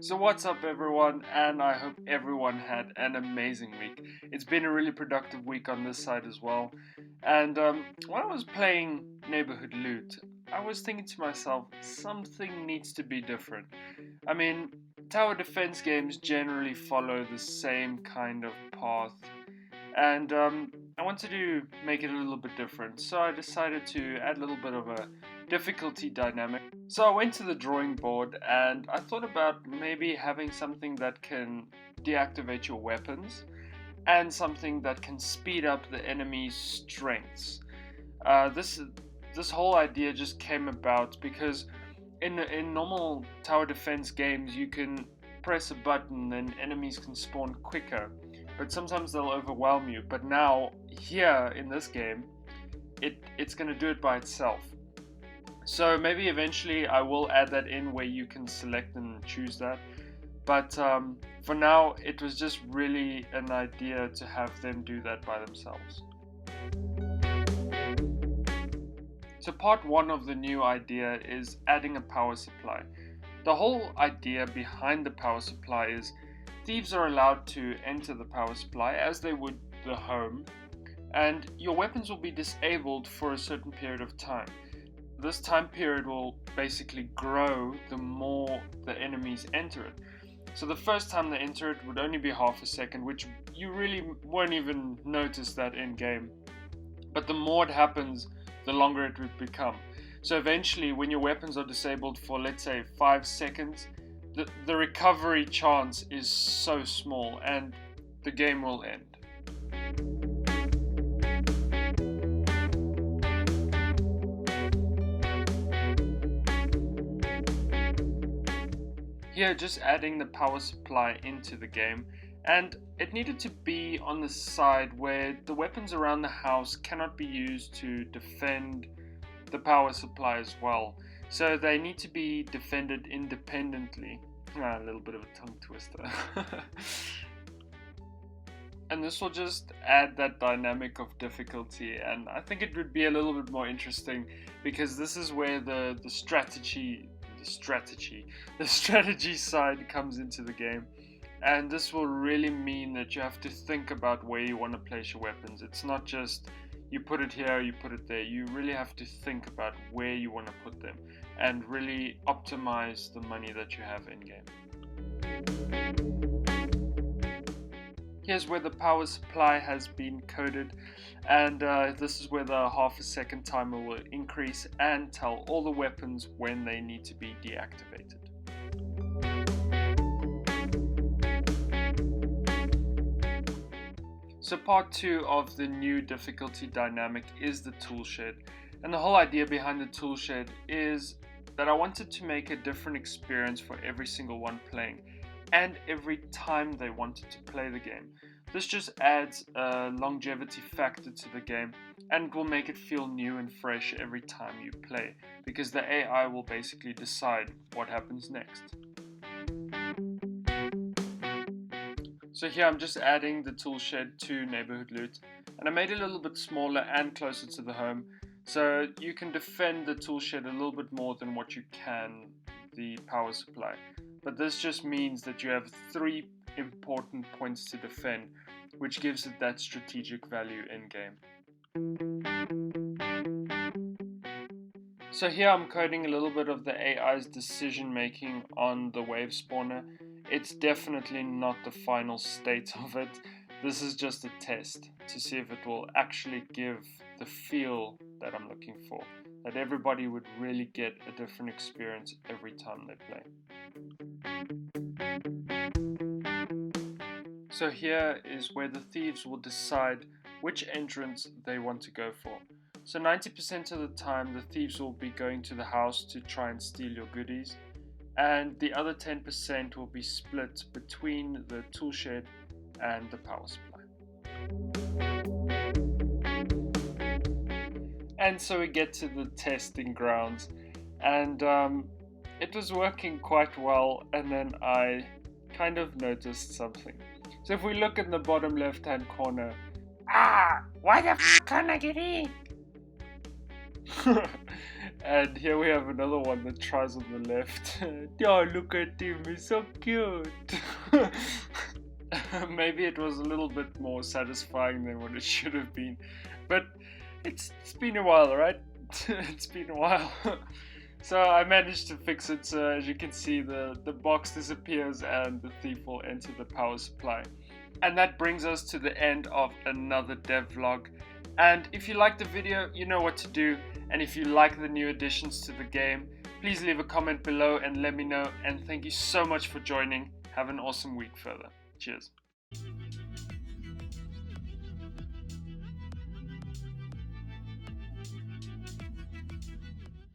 So what's up everyone, and I hope everyone had an amazing week. It's been a really productive week on this side as well. And when I was playing Neighbourhood Loot, I was thinking to myself, something needs to be different. I mean, tower defense games generally follow the same kind of path, and I wanted to make it a little bit different, so I decided to add a little bit of a difficulty dynamic. So I went to the drawing board and I thought about maybe having something that can deactivate your weapons and something that can speed up the enemy's strengths. This whole idea just came about because in normal tower defense games you can press a button and enemies can spawn quicker, but sometimes they'll overwhelm you. But now here in this game, it's going to do it by itself. So maybe eventually I will add that in where you can select and choose that. But for now, it was just really an idea to have them do that by themselves. So part one of the new idea is adding a power supply. The whole idea behind the power supply is thieves are allowed to enter the power supply as they would the home, and your weapons will be disabled for a certain period of time. This time period will basically grow the more the enemies enter it. So the first time they enter it would only be half a second, which you really won't even notice that in game. But the more it happens, the longer it would become. So eventually, when your weapons are disabled for, let's say, 5 seconds, the recovery chance is so small and the game will end. Here, just adding the power supply into the game, and it needed to be on the side where the weapons around the house cannot be used to defend the power supply as well. So they need to be defended independently. A little bit of a tongue twister. And this will just add that dynamic of difficulty, and I think it would be a little bit more interesting because this is where the strategy side comes into the game. And this will really mean that you have to think about where you want to place your weapons. It's not just you put it here, you put it there. You really have to think about where you want to put them and really optimize the money that you have in game. Here's where the power supply has been coded, and this is where the half a second timer will increase and tell all the weapons when they need to be deactivated. So part 2 of the new difficulty dynamic is the tool shed, and the whole idea behind the tool shed is that I wanted to make a different experience for every single one playing and every time they wanted to play the game. This just adds a longevity factor to the game and will make it feel new and fresh every time you play, because the AI will basically decide what happens next. So here I'm just adding the tool shed to Neighbourhood Loot, and I made it a little bit smaller and closer to the home, so you can defend the tool shed a little bit more than what you can the power supply. But this just means that you have 3 important points to defend, which gives it that strategic value in game. So here I'm coding a little bit of the AI's decision making on the wave spawner. It's definitely not the final state of it. This is just a test to see if it will actually give the feel that I'm looking for, that everybody would really get a different experience every time they play. So here is where the thieves will decide which entrance they want to go for. So 90% of the time the thieves will be going to the house to try and steal your goodies, and the other 10% will be split between the tool shed and the power supply. And so we get to the testing grounds, and it was working quite well, and then I kind of noticed something. So if we look in the bottom left hand corner, why the f can't I get in? And here we have another one that tries on the left. Oh, look at him, he's so cute. Maybe it was a little bit more satisfying than what it should have been. But it's been a while, right? It's been a while. So I managed to fix it, so as you can see the box disappears and the thief will enter the power supply. And that brings us to the end of another devlog. And if you liked the video, you know what to do. And if you like the new additions to the game, please leave a comment below and let me know. And thank you so much for joining. Have an awesome week further. Cheers.